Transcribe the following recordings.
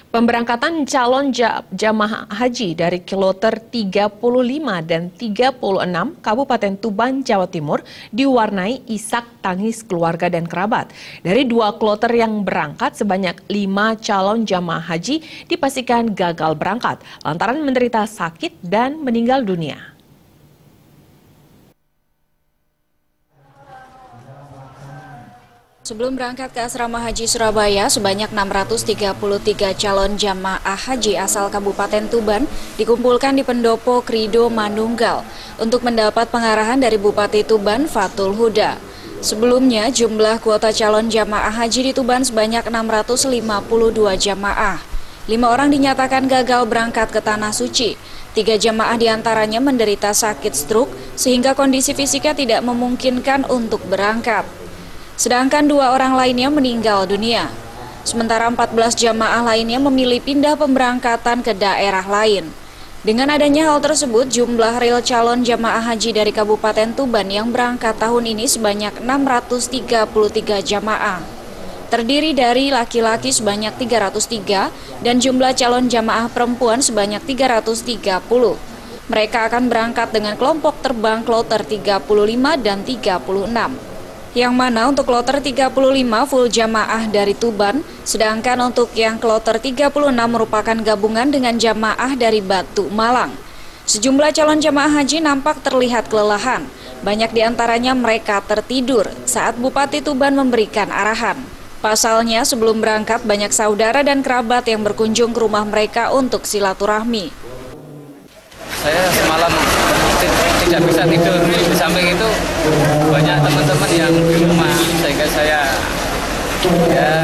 Pemberangkatan calon jamaah haji dari Kloter 35 dan 36 Kabupaten Tuban, Jawa Timur diwarnai isak tangis keluarga dan kerabat. Dari 2 kloter yang berangkat, sebanyak 5 calon jamaah haji dipastikan gagal berangkat lantaran menderita sakit dan meninggal dunia. Sebelum berangkat ke Asrama Haji Surabaya, sebanyak 633 calon jamaah haji asal Kabupaten Tuban dikumpulkan di Pendopo Krido Manunggal untuk mendapat pengarahan dari Bupati Tuban, Fatul Huda. Sebelumnya, jumlah kuota calon jamaah haji di Tuban sebanyak 652 jamaah. 5 orang dinyatakan gagal berangkat ke Tanah Suci. 3 jamaah diantaranya menderita sakit stroke sehingga kondisi fisiknya tidak memungkinkan untuk berangkat. Sedangkan 2 orang lainnya meninggal dunia. Sementara 14 jamaah lainnya memilih pindah pemberangkatan ke daerah lain. Dengan adanya hal tersebut, jumlah real calon jamaah haji dari Kabupaten Tuban yang berangkat tahun ini sebanyak 633 jamaah. Terdiri dari laki-laki sebanyak 303 dan jumlah calon jamaah perempuan sebanyak 330. Mereka akan berangkat dengan kelompok terbang Kloter 35 dan 36. Yang mana untuk Kloter 35 full jamaah dari Tuban, sedangkan untuk yang Kloter 36 merupakan gabungan dengan jamaah dari Batu, Malang. Sejumlah calon jamaah haji nampak terlihat kelelahan. Banyak diantaranya mereka tertidur saat Bupati Tuban memberikan arahan. Pasalnya sebelum berangkat banyak saudara dan kerabat yang berkunjung ke rumah mereka untuk silaturahmi. Saya semalam tidak bisa tidur, di samping itu banyak teman-teman yang di rumah, sehingga saya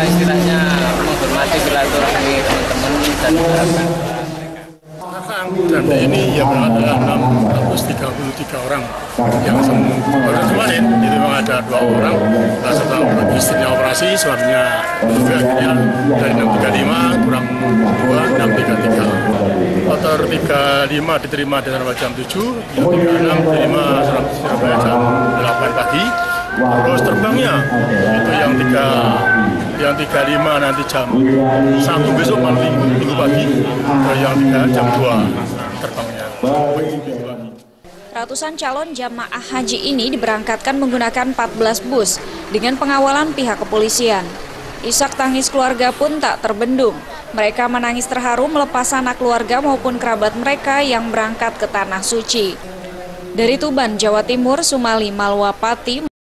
istilahnya menghormati silaturahmi teman-teman dan harapan. Dan ini yang berada 633 orang yang baru kemarin itu memang ada 2 orang setelah istrinya operasi, suaminya akhirnya dari 635 kurang 2 633. Kloter 35 diterima di Surabaya jam 7, yang 36 diterima Surabaya jam 8 pagi. Terus terbangnya itu yang 35 nanti jam 1 besok minggu pagi, yang 3 jam 2 terbangnya. Ratusan calon jamaah haji ini diberangkatkan menggunakan 14 bus dengan pengawalan pihak kepolisian. Isak tangis keluarga pun tak terbendung. Mereka menangis terharu melepas anak keluarga maupun kerabat mereka yang berangkat ke Tanah Suci. Dari Tuban, Jawa Timur, Sumali Malwapati